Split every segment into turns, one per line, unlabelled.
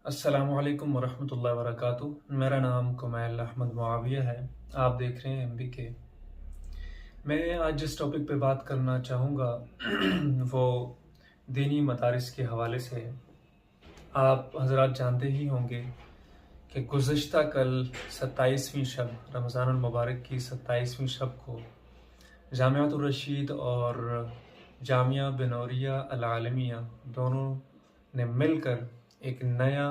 अस्सलामुअलैकुम वरहमतुल्लाहि वबरकातुहू। मेरा नाम कुमैल अहमद मुआविया है। आप देख रहे हैं MBK। मैं आज जिस टॉपिक पे बात करना चाहूँगा वो दीनी मदारिस के हवाले से है। आप हजरात जानते ही होंगे कि गुज़श्ता कल 27वीं शब रमज़ानुल मुबारक की 27वीं शब को जामियातुर रशीद और जामिया बिनौरिया अल आलमिया दोनों ने मिलकर एक नया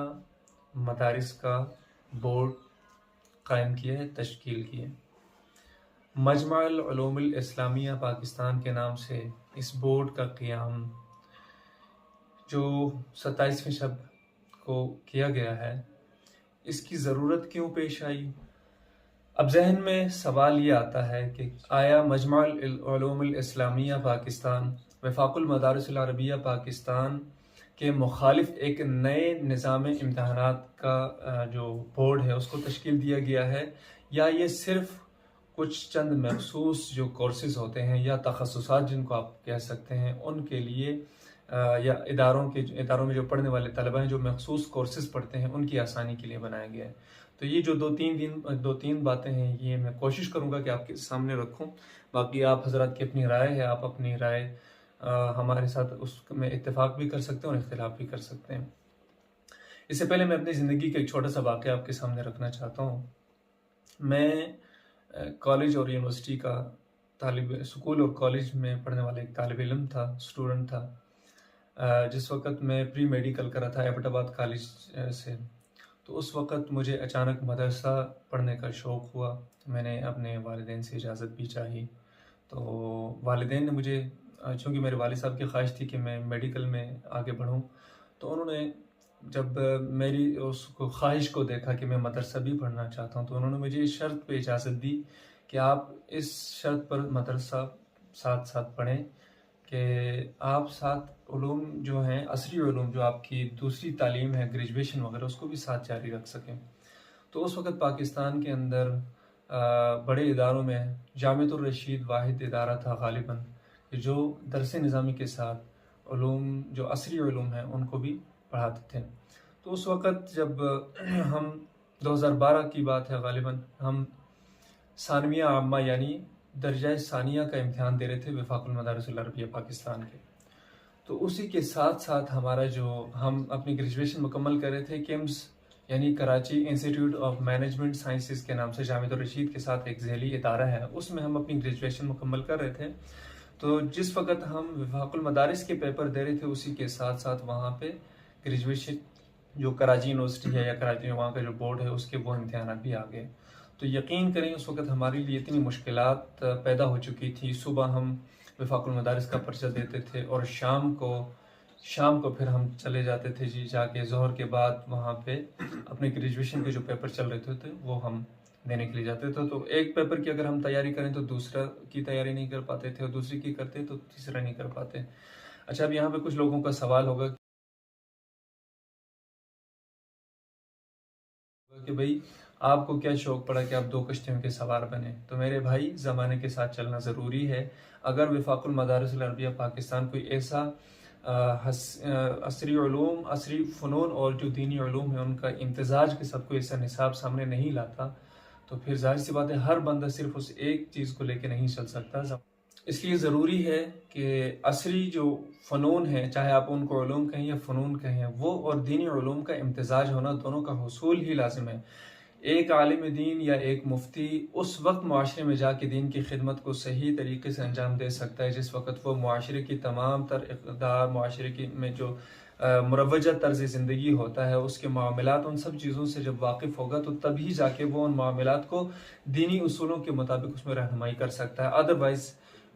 मदारिस का बोर्ड कायम किया है, तश्कील की है। मजमा अल उलूमुल इस्लामिया पाकिस्तान के नाम से इस बोर्ड का क़याम जो 27वीं शब को किया गया है, इसकी ज़रूरत क्यों पेश आई? अब जहन में सवाल ये आता है कि आया मजमा अल उलूमुल इस्लामिया पाकिस्तान वफाकुल मदारिस अल अरबिया पाकिस्तान के मुखालिफ एक नए निज़ाम इम्तहानात का जो बोर्ड है उसको तश्कील दिया गया है, या ये सिर्फ कुछ चंद मखसूस जो कोर्सेज़ होते हैं या तखस्सुसात जिनको आप कह सकते हैं उनके लिए या इदारों में जो पढ़ने वाले तलबा हैं जो मखसूस कोर्सेज़ पढ़ते हैं उनकी आसानी के लिए बनाया गया है। तो ये जो दो तीन बातें हैं ये मैं कोशिश करूँगा कि आपके सामने रखूँ। बाकी आप हजरात की अपनी राय है, आप अपनी राय हमारे साथ उसमें इत्तेफाक भी कर सकते हैं और इख्तिलाफ भी कर सकते हैं। इससे पहले मैं अपनी ज़िंदगी का एक छोटा सा वाक़या आपके सामने रखना चाहता हूँ। मैं कॉलेज और यूनिवर्सिटी का स्कूल और कॉलेज में पढ़ने वाला एक तालिब इल्म था, स्टूडेंट था। जिस वक़्त मैं प्री मेडिकल कर रहा था एबटाबाद कॉलेज से, तो उस वक़्त मुझे अचानक मदरसा पढ़ने का शौक़ हुआ। मैंने अपने वालिदैन से इजाज़त भी चाही। तो वालिदैन ने मुझे, चूँकि मेरे वालिद साहब की ख्वाहिश थी कि मैं मेडिकल में आगे बढ़ूँ, तो उन्होंने जब मेरी उस ख्वाहिश को देखा कि मैं मदरसा भी पढ़ना चाहता हूँ, तो उन्होंने मुझे इस शर्त पे इजाज़त दी कि आप इस शर्त पर मदरसा साथ साथ पढ़ें कि आप साथ उलूम जो हैं, असरी उलूम जो आपकी दूसरी तालीम है, ग्रेजुएशन वगैरह, उसको भी साथ जारी रख सकें। तो उस वक़्त पाकिस्तान के अंदर बड़े इदारों में जामियातुर रशीद वाहिद इदारा था ग़ालिबन जो दरस निज़ामी के साथ उलूम जो असरी उलूम हैं उनको भी पढ़ाते थे। तो उस वक़्त जब हम 2012 की बात है ग़ालिबन, हम सानविया आम्मा यानी दर्जा सानिया का इम्तिहान दे रहे थे वफाकुल मदारिस अल अरबिया पाकिस्तान के। तो उसी के साथ साथ हमारा जो हम अपनी ग्रेजुएशन मुकम्मल कर रहे थे किम्स यानी Karachi institute of management sciences के नाम से जामियातुर रशीद के साथ एक झेली इदारा है, उसमें हम अपनी ग्रेजुएशन मुकम्मल कर रहे थे। तो जिस वक़्त हम वफाकुल मदारिस के पेपर दे रहे थे उसी के साथ साथ वहाँ पे ग्रेजुएशन जो कराची यूनिवर्सिटी है या कराची वहाँ का जो बोर्ड है उसके वो इम्तिहान भी आ गए। तो यकीन करें उस वक़्त हमारे लिए इतनी मुश्किलात पैदा हो चुकी थी। सुबह हम वफाकुल मदारिस का पर्चा देते थे और शाम को फिर हम चले जाते थे जी, जाके ज़ोहर के बाद वहाँ पे अपने ग्रेजुएशन के जो पेपर चल रहे थे वो हम देने के लिए जाते थे। तो एक पेपर की अगर हम तैयारी करें तो दूसरा की तैयारी नहीं कर पाते थे, और दूसरी की करते तो तीसरा नहीं कर पाते। अच्छा, अब यहाँ पे कुछ लोगों का सवाल होगा कि भाई आपको क्या शौक़ पड़ा कि आप दो कश्तियों के सवार बने? तो मेरे भाई, ज़माने के साथ चलना ज़रूरी है। अगर वफाकुल मदारिस अल अरबिया पाकिस्तान कोई ऐसा असरी उलूम, असरी फ़नून और जो दीनी उलूम है उनका इम्तिजाज के साथ कोई ऐसा निसाब सामने नहीं लाता, तो फिर ज़ाहिर सी बात है हर बंदा सिर्फ उस एक चीज़ को लेके नहीं चल सकता। इसलिए ज़रूरी है कि असरी जो फ़नून हैं, चाहे आप उनको उलूम कहें या फ़नून कहें, वो और दीनी उलूम का इम्तिजाज होना, दोनों का हुसूल ही लाज़िम है। एक आलिम दीन या एक मुफ्ती उस वक्त मुआशरे में जाके दीन की खिदमत को सही तरीके से अंजाम दे सकता है जिस वक्त वो मुआशरे की तमाम तर इक़्तिदार, मुआशरे की में जो मुरवजा तर्ज़ ज़िंदगी होता है, उसके मामलात, उन सब चीज़ों से जब वाकिफ़ होगा तो तभी जाके वो उन मामलात को दीनी उसूलों के मुताबिक उसमें रहनुमाई कर सकता है। अदरवाइज़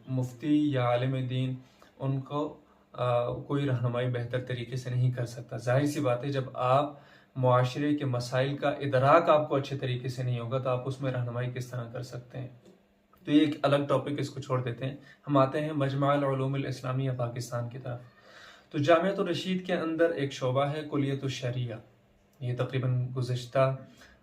मुफ्ती या आलिम दीन उनको कोई रहनुमाई बेहतर तरीके से नहीं कर सकता। ज़ाहिर सी बात है, जब आप मुआशरे के मसाइल का इदराक आपको अच्छे तरीके से नहीं होगा तो आप उसमें रहनुमाई किस तरह कर सकते हैं? तो ये एक अलग टॉपिक, इसको छोड़ देते हैं। हम आते हैं मजमा अल उलूम अल इस्लामिया पाकिस्तान की तरफ। तो जामियातुर रशीद के अंदर एक शोबा है कुलियतुश शरिया। ये तकरीबन गुज़श्ता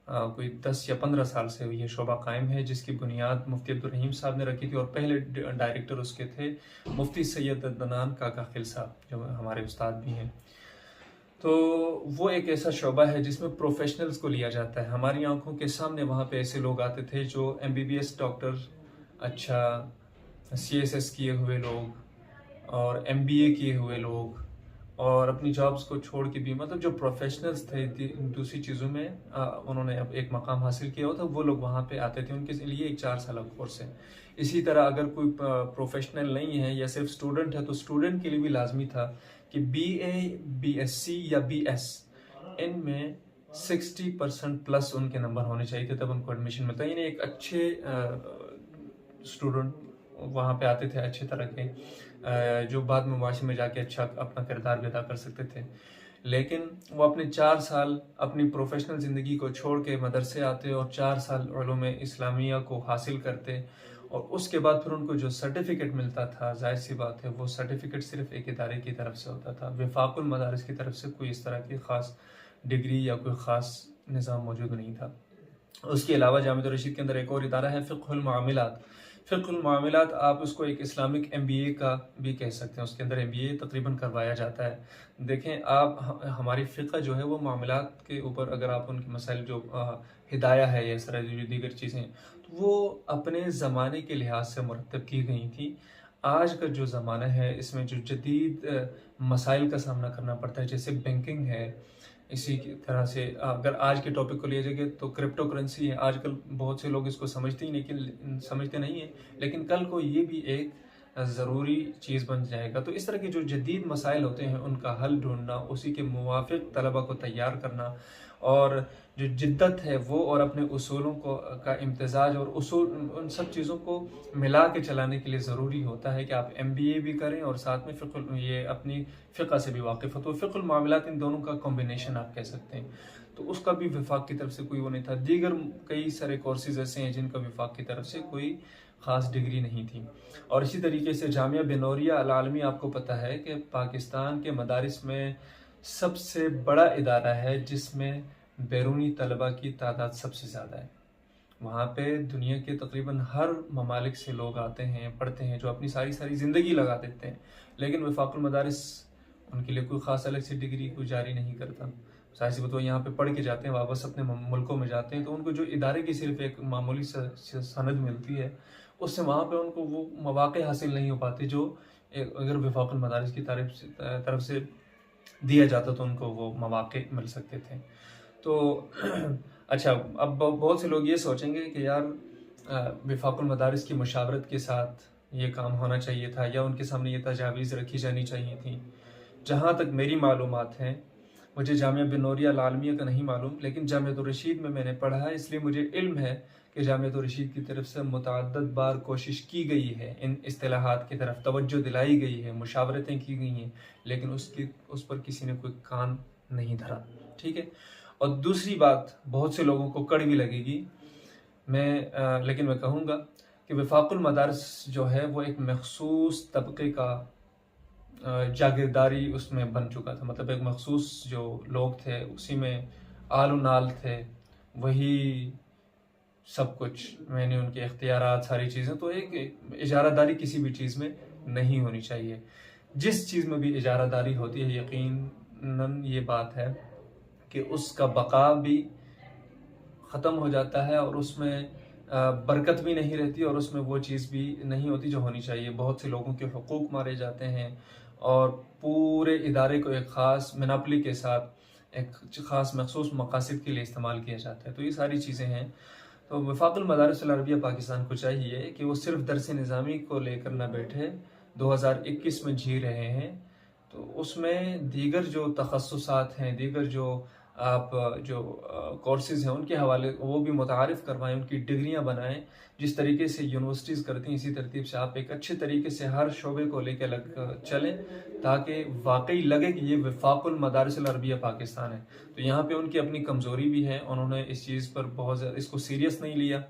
कोई 10 या 15 साल से ये शोबा कायम है, जिसकी बुनियाद मुफ्ती अब्दुल रहीम साहब ने रखी थी और पहले डायरेक्टर उसके थे मुफ्ती सैयद अदनान काका खिल साहब, जो हमारे उस्ताद भी हैं। तो वो एक ऐसा शोबा है जिसमें प्रोफेशनल्स को लिया जाता है। हमारी आंखों के सामने वहाँ पे ऐसे लोग आते थे जो एमबीबीएस डॉक्टर, अच्छा सीएसएस किए हुए लोग और एमबीए किए हुए लोग और अपनी जॉब्स को छोड़ के भी, मतलब जो प्रोफेशनल्स थे दूसरी चीज़ों में उन्होंने अब एक मकाम हासिल किया होता, वो लोग वहाँ पे आते थे। उनके लिए एक 4 साल कोर्स है। इसी तरह अगर कोई प्रोफेशनल नहीं है या सिर्फ स्टूडेंट है तो स्टूडेंट के लिए भी लाजमी था कि बीए, बीएससी या बीएस, इनमें 60% प्लस उनके नंबर होने चाहिए थे, तब उनको एडमिशन मिलता है। यानी एक अच्छे स्टूडेंट वहाँ पे आते थे, अच्छे तरह के, जो बाद में मुआशरे में जाके अच्छा अपना किरदार भी अदा कर सकते थे। लेकिन वो अपने 4 साल अपनी प्रोफेशनल ज़िंदगी को छोड़ के मदरसे आते और 4 साल उलूम इस्लामिया को हासिल करते, और उसके बाद फिर उनको जो सर्टिफिकेट मिलता था, जाहिर सी बात है वो सर्टिफिकेट सिर्फ एक इदारे की तरफ से होता था। वफाकुल मदारिस की तरफ से कोई इस तरह की ख़ास डिग्री या कोई ख़ास निज़ाम मौजूद नहीं था। उसके अलावा जामिया रशीद के अंदर एक और इदारा है फ़िक़्हुल मामिलात। फ़िक़्हुल मामिलात आप उसको एक इस्लामिक एमबीए का भी कह सकते हैं। उसके अंदर एमबीए तकरीबन करवाया जाता है। देखें आप, हमारी फ़िक़्ह जो है वो मामलात के ऊपर, अगर आप उनके मसाइल जो हिदाया है या इस तरह जो दीगर चीज़ें, तो वो अपने ज़माने के लिहाज से मुरतब की गई थी। आज का जो ज़माना है इसमें जो जदीद मसाइल का सामना करना पड़ता है, जैसे बैंकिंग है, इसी की तरह से अगर आज के टॉपिक को लिया जाए तो क्रिप्टो करेंसी है। आजकल बहुत से लोग इसको समझते ही नहीं, समझते नहीं है, लेकिन कल को ये भी एक ज़रूरी चीज़ बन जाएगा। तो इस तरह के जो जदीद मसाइल होते हैं उनका हल ढूंढना, उसी के मुवाफिक तलबा को तैयार करना, और जो जिद्दत है वो, और अपने उसूलों को का इम्तिजाज और उसूल, उन सब चीज़ों को मिला के चलाने के लिए ज़रूरी होता है कि आप एमबीए भी करें और साथ में फ़िक़्ह, ये अपनी फ़िक़्ह से भी वाकिफ़ हो। तो फ़िक़्हुल मामलात इन दोनों का कॉम्बिनेशन आप कह सकते हैं। तो उसका भी वफाक की तरफ से कोई वो नहीं था। दीगर कई सारे कोर्सेज़ ऐसे हैं जिनका वफाक की तरफ से कोई ख़ास डिग्री नहीं थी। और इसी तरीके से जामिया बिनौरिया अल आलमी, आपको पता है कि पाकिस्तान के मदारिस में सबसे बड़ा इदारा है जिसमें बैरूनी तलबा की तादाद सबसे ज़्यादा है। वहाँ पे दुनिया के तकरीबन हर ममालिक से लोग आते हैं, पढ़ते हैं, जो अपनी सारी ज़िंदगी लगा देते हैं। लेकिन वफाकुल मदारिस उनके लिए कोई ख़ास अलग से डिग्री कोई जारी नहीं करता। सारी सी बात, वो यहाँ पे पढ़ के जाते हैं, वापस अपने मुल्कों में जाते हैं, तो उनको जो इदारे की सिर्फ एक मामूली सनद मिलती है, उससे वहाँ पे उनको वो मौक़े हासिल नहीं हो पाते जो अगर वफाकुल मदारिस की तरफ से दिया जाता तो उनको वो मौक़े मिल सकते थे। तो अच्छा, अब बहुत से लोग ये सोचेंगे कि यार वफाकुल मदारिस की मुशावरत के साथ ये काम होना चाहिए था, या उनके सामने ये तजावीज़ रखी जानी चाहिए थी। जहाँ तक मेरी मालूमात हैं, मुझे जामिया बिनौरिया अल आलमिया का नहीं मालूम, लेकिन जामिया रशीद में मैंने पढ़ा है, इसलिए मुझे इल्म है कि जामिया रशीद की तरफ से मुतअद्दिद बार कोशिश की गई है, इन इस्तिलाहात की तरफ तवज्जो दिलाई गई है, मुशावरतें की गई हैं, लेकिन उस पर किसी ने कोई कान नहीं धरा। ठीक है। और दूसरी बात बहुत से लोगों को कड़वी लगेगी, लेकिन मैं कहूँगा कि वफाकुल मदारिस जो है वो एक मखसूस तबके का जागीरदारी उसमें बन चुका था। मतलब एक मखसूस जो लोग थे उसी में आल नाल थे, वही सब कुछ, मैंने उनके इख्तियारात, सारी चीज़ें। तो एक इजारादारी किसी भी चीज़ में नहीं होनी चाहिए। जिस चीज़ में भी इजारादारी होती है, यकीनन ये बात है कि उसका बका भी ख़त्म हो जाता है और उसमें बरकत भी नहीं रहती, और उसमें वो चीज़ भी नहीं होती जो होनी चाहिए। बहुत से लोगों के हुकूक मारे जाते हैं और पूरे इदारे को एक ख़ास मोनोपोली के साथ एक ख़ास मखसूस मकासद के लिए इस्तेमाल किया जाता है। तो ये सारी चीज़ें हैं। तो वफाकुल मदारिस अल अरबिया पाकिस्तान को चाहिए कि वो सिर्फ दरस निज़ामी को लेकर ना बैठे। 2021 में जी रहे हैं, तो उसमें दीगर जो तखस्सुसात हैं, दीगर जो आप जो कोर्सेज़ हैं उनके हवाले वो भी मुतारिफ़ करवाएं, उनकी डिग्रियां बनाएं। जिस तरीके से यूनिवर्सिटीज़ करती हैं, इसी तरतीब से आप एक अच्छे तरीके से हर शोबे को लेकर चलें, ताकि वाकई लगे कि ये वफाकुल मदारिस अल अरबिया पाकिस्तान है। तो यहाँ पे उनकी अपनी कमज़ोरी भी है, उन्होंने इस चीज़ पर बहुत ज़्यादा इसको सीरियस नहीं लिया।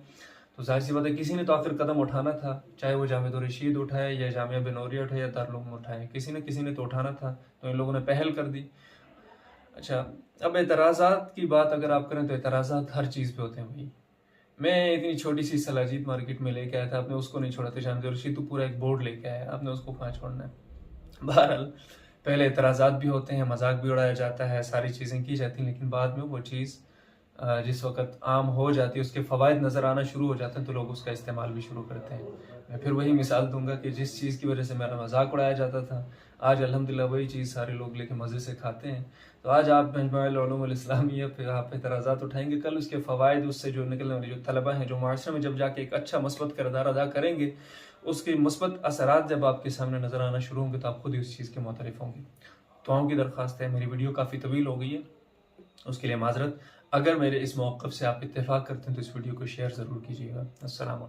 तो जाहिर सी बात है किसी ने तो आखिर कदम उठाना था, चाहे वो जामिया रशीद उठाए या जामिया बिनौरिया उठाए या दारुल उलूम उठाए, किसी ने तो उठाना था। तो इन लोगों ने पहल कर दी। अच्छा, अब एतराज़ात की बात अगर आप करें तो एतराज़ात हर चीज़ पे होते हैं भाई। मैं इतनी छोटी सी सलाजीत मार्केट में लेके आया था, आपने उसको नहीं छोड़ा। तो जामिया रशीद तो पूरा एक बोर्ड लेके आया, आपने उसको कहाँ छोड़ना है। बहरहाल पहले एतराज़ात भी होते हैं, मजाक भी उड़ाया जाता है, सारी चीज़ें की जाती हैं, लेकिन बाद में वो चीज़ जिस वक़्त आम हो जाती है, उसके फ़वाइद नज़र आना शुरू हो जाते हैं, तो लोग उसका इस्तेमाल भी शुरू करते हैं। मैं फिर वही मिसाल दूँगा कि जिस चीज़ की वजह से मेरा मज़ाक उड़ाया जाता था, आज अल्हम्दुलिल्लाह वही चीज़ सारे लोग लेके मज़े से खाते हैं। तो आज आप मजमुअल उलूमुल इस्लामिया पे आप एतराज़ात उठाएँगे, कल उसके फ़वाइद, उससे जो निकलने वाले जो तलबा हैं, जो माशरे में जब जाके एक अच्छा मस्बत किरदार अदा करेंगे, उसके मुस्बत असरात जब आपके सामने नज़र आना शुरू होंगे, तो आप खुद ही उस चीज़ के मुतरिफ़ होंगे। दुआओं की दरख्वास्त है, मेरी वीडियो काफ़ी तवील हो गई है, उसके लिए माज़रत। अगर मेरे इस मौक़िफ़ से आप इत्तेफ़ाक करते हैं तो इस वीडियो को शेयर ज़रूर कीजिएगा। अस्सलाम।